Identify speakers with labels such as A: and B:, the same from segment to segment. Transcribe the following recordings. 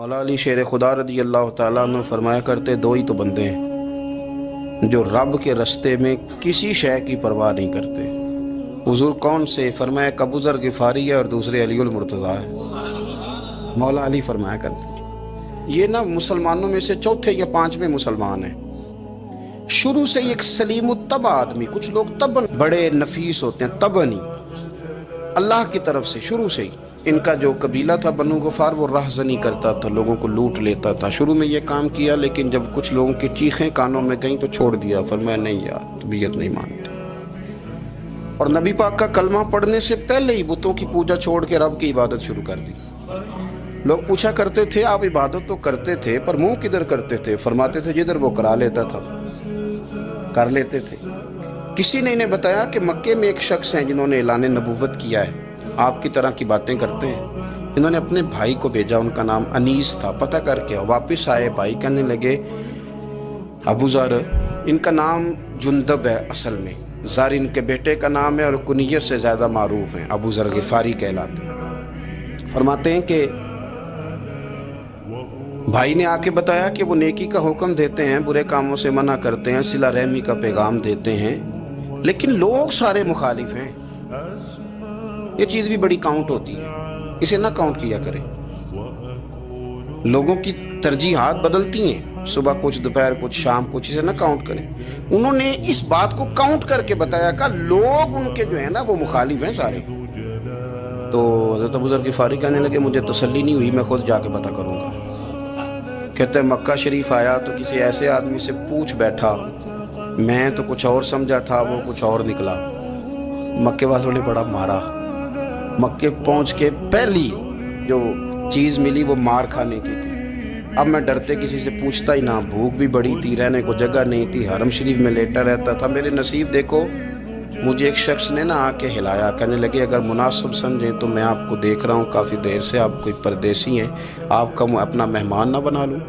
A: مولا علی شیر خدا رضی اللہ تعالیٰ عنہ فرمایا کرتے دو ہی تو بندے ہیں جو رب کے رستے میں کسی شے کی پرواہ نہیں کرتے۔ حضور کون سے؟ فرمایا ایک ابو ذر غفاری ہے اور دوسرے علی المرتضیٰ ہے۔ مولا علی فرمایا کرتے یہ نا مسلمانوں میں سے چوتھے یا پانچویں مسلمان ہیں۔ شروع سے ایک سلیم الطبع آدمی، کچھ لوگ طبعاً بڑے نفیس ہوتے ہیں، طبعاً ہی اللہ کی طرف سے شروع سے ہی ان کا جو قبیلہ تھا بنو غفار وہ راہزنی کرتا تھا، لوگوں کو لوٹ لیتا تھا۔ شروع میں یہ کام کیا لیکن جب کچھ لوگوں کی چیخیں کانوں میں گئیں تو چھوڑ دیا، فرمایا نہیں یار طبیعت نہیں مانتے۔ اور نبی پاک کا کلمہ پڑھنے سے پہلے ہی بتوں کی پوجا چھوڑ کے رب کی عبادت شروع کر دی۔ لوگ پوچھا کرتے تھے آپ عبادت تو کرتے تھے پر منہ کدھر کرتے تھے؟ فرماتے تھے جدھر وہ کرا لیتا تھا کر لیتے تھے۔ کسی نے انہیں بتایا کہ مکے میں ایک شخص ہیں جنہوں نے اعلان نبوت کیا ہے، آپ کی طرح کی باتیں کرتے ہیں۔ انہوں نے اپنے بھائی کو بھیجا، ان کا نام انیس تھا، پتہ کر کے واپس آئے، بھائی کہنے لگے ابو ذر ان کا نام جندب ہے، اصل میں ذر ان کے بیٹے کا نام ہے اور کنیت سے زیادہ معروف ہیں، ابو ذر غفاری کہلاتے ہیں۔ فرماتے ہیں کہ بھائی نے آ کے بتایا کہ وہ نیکی کا حکم دیتے ہیں، برے کاموں سے منع کرتے ہیں، صلہ رحمی کا پیغام دیتے ہیں، لیکن لوگ سارے مخالف ہیں۔ یہ چیز بھی بڑی کاؤنٹ ہوتی ہے، اسے نہ کاؤنٹ کیا کریں۔ لوگوں کی ترجیحات بدلتی ہیں، صبح کچھ دوپہر کچھ شام کچھ، اسے نہ کاؤنٹ کریں۔ انہوں نے اس بات کو کاؤنٹ کر کے بتایا کہ لوگ ان کے جو ہیں نا وہ مخالف ہیں سارے۔ تو حضرت ابو ذر غفاری کہنے لگے مجھے تسلی نہیں ہوئی، میں خود جا کے پتہ کروں گا۔ کہتے ہیں مکہ شریف آیا تو کسی ایسے آدمی سے پوچھ بیٹھا، میں تو کچھ اور سمجھا تھا، وہ کچھ اور نکلا۔ مکے والوں نے بڑا مارا۔ مکے پہنچ کے پہلی جو چیز ملی وہ مار کھانے کی تھی۔ اب میں ڈرتے کسی سے پوچھتا ہی نہ، بھوک بھی بڑی تھی، رہنے کو جگہ نہیں تھی، حرم شریف میں لیٹا رہتا تھا۔ میرے نصیب دیکھو مجھے ایک شخص نے نا آ کے ہلایا، کہنے لگے اگر مناسب سمجھیں تو میں آپ کو دیکھ رہا ہوں کافی دیر سے، آپ کوئی پردیسی ہیں، آپ کا اپنا مہمان نہ بنا لوں؟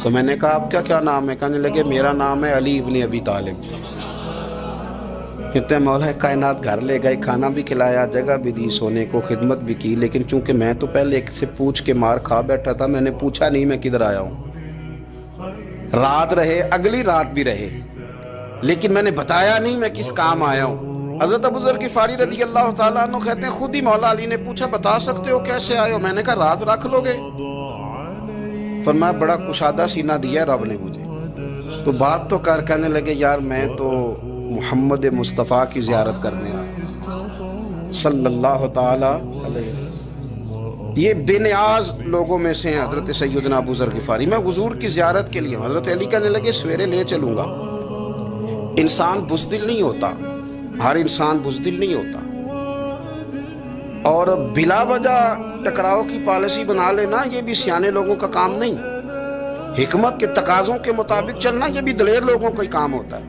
A: تو میں نے کہا آپ کا کیا نام ہے؟ کہنے لگے میرا نام ہے علی ابن ابی طالب۔ کہتے ہیں مولا کائنات گھر لے گئے، کھانا بھی کھلایا، جگہ بھی دی، سونے کو خدمت بھی کی، لیکن چونکہ میں تو پہلے ایک سے پوچھ کے مار کھا بیٹھا تھا، میں نے پوچھا نہیں میں کدھر آیا ہوں۔ رات رہے، اگلی رات بھی رہے، لیکن میں نے بتایا نہیں میں کس کام آیا ہوں۔ حضرت ابو ذر غفاری رضی اللہ تعالیٰ عنہ کہتے ہیں خود ہی مولا علی نے پوچھا بتا سکتے ہو کیسے آئے ہو؟ میں نے کہا رات رکھ لو گے؟ فرمایا بڑا کشادہ سینہ دیا رب نے مجھے، تو بات تو کر۔ کہنے لگے یار میں تو محمد مصطفیٰ کی زیارت کرنے آیا صلی اللہ تعالی علیہ وسلم۔ یہ بے نیاز لوگوں میں سے ہیں حضرت سیدنا ابو ذر غفاری، میں حضور کی زیارت کے لیے ہوں۔ حضرت علی کہنے لگے سویرے لے چلوں گا۔ انسان بزدل نہیں ہوتا، ہر انسان بزدل نہیں ہوتا، اور بلا وجہ ٹکراؤ کی پالیسی بنا لینا یہ بھی سیانے لوگوں کا کام نہیں۔ حکمت کے تقاضوں کے مطابق چلنا یہ بھی دلیر لوگوں کا ہی کام ہوتا ہے۔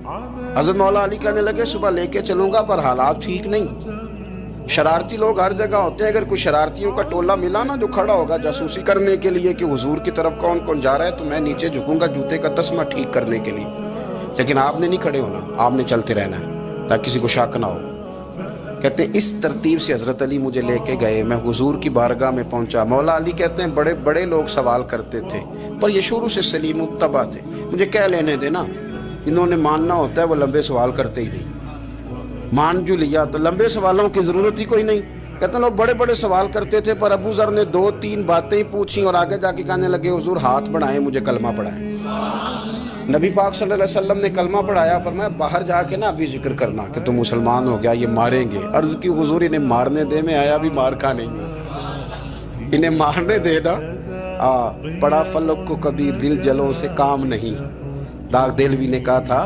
A: حضرت مولا علی کہنے لگے صبح لے کے چلوں گا پر حالات ٹھیک نہیں، شرارتی لوگ ہر جگہ ہوتے ہیں، اگر کوئی شرارتیوں کا ٹولہ ملا نا جو کھڑا ہوگا جاسوسی کرنے کے لیے کہ حضور کی طرف کون کون جا رہا ہے، تو میں نیچے جھکوں گا جوتے کا تسمہ ٹھیک کرنے کے لیے، لیکن آپ نے نہیں کھڑے ہونا، آپ نے چلتے رہنا ہے تاکہ کسی کو شک نہ ہو۔ کہتے ہیں اس ترتیب سے حضرت علی مجھے لے کے گئے، میں حضور کی بارگاہ میں پہنچا۔ مولا علی کہتے ہیں بڑے بڑے لوگ سوال کرتے تھے پر یہ شروع سے سلیم الطبع تھے، مجھے کہہ لینے دینا، انہوں نے ماننا ہوتا ہے وہ لمبے سوال کرتے ہی نہیں۔ مان جو لیا تو لمبے سوالوں کی ضرورت ہی کوئی نہیں۔ کہتے ہیں لوگ بڑے بڑے سوال کرتے تھے پر ابو ذر نے 2-3 باتیں ہی پوچھی اور آگے جا کے کہنے لگے حضور ہاتھ بڑھائیں مجھے کلمہ پڑھائیں۔ نبی پاک صلی اللہ علیہ وسلم نے کلمہ پڑھایا، فرمایا باہر جا کے نا ابھی ذکر کرنا کہ تم مسلمان ہو گیا، یہ ماریں گے۔ عرض کی حضور انہیں مارنے دے، میں آیا بھی مار کھانے گے، انہیں مارنے دے نا۔ پڑا فلک کو کبھی دل جلوں سے کام نہیں، داغ دلوی نے کہا تھا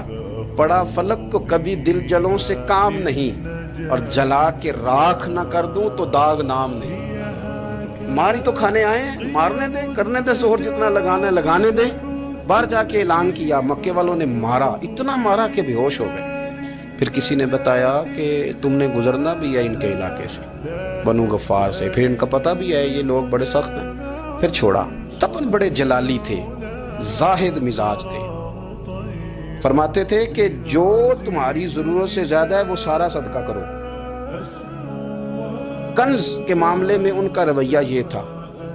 A: پڑا فلک کو کبھی دل جلوں سے کام نہیں، اور جلا کے راکھ نہ کر دوں تو داغ نام نہیں۔ ماری تو کھانے آئے ہیں، مارنے دے، کرنے دے زہر جتنا لگانا ہے لگانے دے۔ باہر جا کے اعلان کیا، مکے والوں نے مارا، اتنا مارا کہ بے ہوش ہو گئے۔ پھر کسی نے بتایا کہ تم نے گزرنا بھی ہے ان کے علاقے سے، بنو غفار سے، پھر ان کا پتہ بھی ہے یہ لوگ بڑے سخت ہیں، پھر چھوڑا۔ تبن بڑے جلالی تھے، زاہد مزاج تھے، فرماتے تھے کہ جو تمہاری ضرورت سے زیادہ ہے وہ سارا صدقہ کرو۔ کنز کے معاملے میں ان کا رویہ یہ تھا،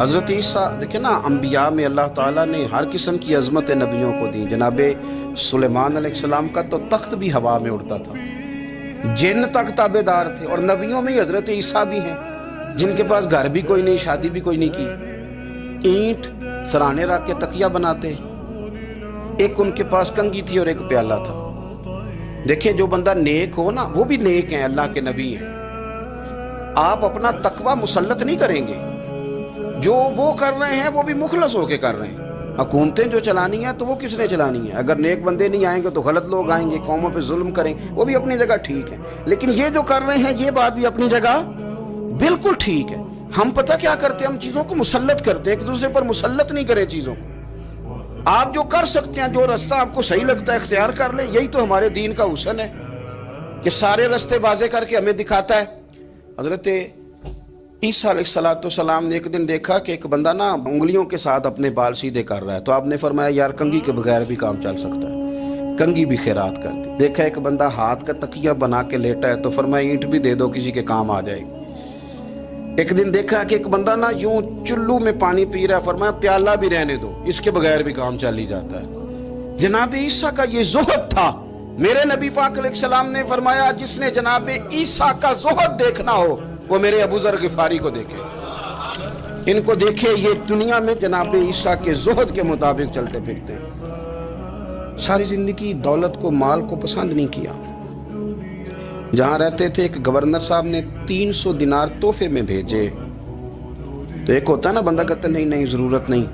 A: حضرت عیسیٰ دیکھیں نا، انبیاء میں اللہ تعالیٰ نے ہر قسم کی عظمت نبیوں کو دی. جناب سلیمان علیہ السلام کا تو تخت بھی ہوا میں اڑتا تھا، جن تک تابع دار تھے. اور نبیوں میں حضرت عیسیٰ بھی ہیں جن کے پاس گھر بھی کوئی نہیں، شادی بھی کوئی نہیں کی، اینٹ سرانے رکھ کے تکیہ بناتے. ایک ان کے پاس کنگھی تھی اور ایک پیالہ تھا. دیکھیں جو بندہ نیک ہو نا، وہ بھی نیک ہیں، اللہ کے نبی ہیں. آپ اپنا تقوی مسلط نہیں کریں گے، جو وہ کر رہے ہیں وہ بھی مخلص ہو کے کر رہے ہیں. حکومتیں جو چلانی ہیں تو وہ کس نے چلانی ہے؟ اگر نیک بندے نہیں آئیں گے تو غلط لوگ آئیں گے، قوموں پہ ظلم کریں، وہ بھی اپنی جگہ ٹھیک ہے. لیکن یہ جو کر رہے ہیں یہ بات بھی اپنی جگہ بالکل ٹھیک ہے. ہم پتہ کیا کرتے ہیں؟ ہم چیزوں کو مسلط کرتے ہیں، ایک دوسرے پر مسلط نہیں کریں چیزوں کو. آپ جو کر سکتے ہیں، جو رستہ آپ کو صحیح لگتا ہے اختیار کر لیں. یہی تو ہمارے دین کا حسن ہے کہ سارے رستے واضح کر کے ہمیں دکھاتا ہے. حضرت عیسیٰ علیہ السلام نے ایک دن دیکھا کہ ایک بندہ نا انگلیوں کے ساتھ اپنے بال سیدھے کر رہا ہے. تو آپ نے فرمایا یار کنگھی کے بغیر بھی کام چل سکتا ہے، کنگھی بھی خیرات کر دی. دیکھا ایک بندہ ہاتھ کا تکیہ بنا کے لیٹا ہے، تو فرمایا اینٹ بھی دے دو، کسی کے کام آ جائے گی. ایک دن دیکھا کہ ایک بندہ نا یوں چلو میں پانی پی رہا ہے، فرمایا پیالہ بھی رہنے دو، اس کے بغیر بھی کام چل ہی جاتا ہے. جناب عیسیٰ کا یہ زہد تھا. میرے نبی پاک علیہ السلام نے فرمایا جس نے جناب عیسیٰ کا زہد دیکھنا ہو وہ میرے ابو ذر غفاری کو دیکھے، ان کو دیکھے. یہ دنیا میں جناب عیسیٰ کے زہد کے مطابق چلتے پھرتے. ساری زندگی دولت کو، مال کو پسند نہیں کیا. جہاں رہتے تھے ایک گورنر صاحب نے 300 دینار تحفے میں بھیجے. تو ایک ہوتا ہے نا بندہ کہتا نہیں ضرورت نہیں،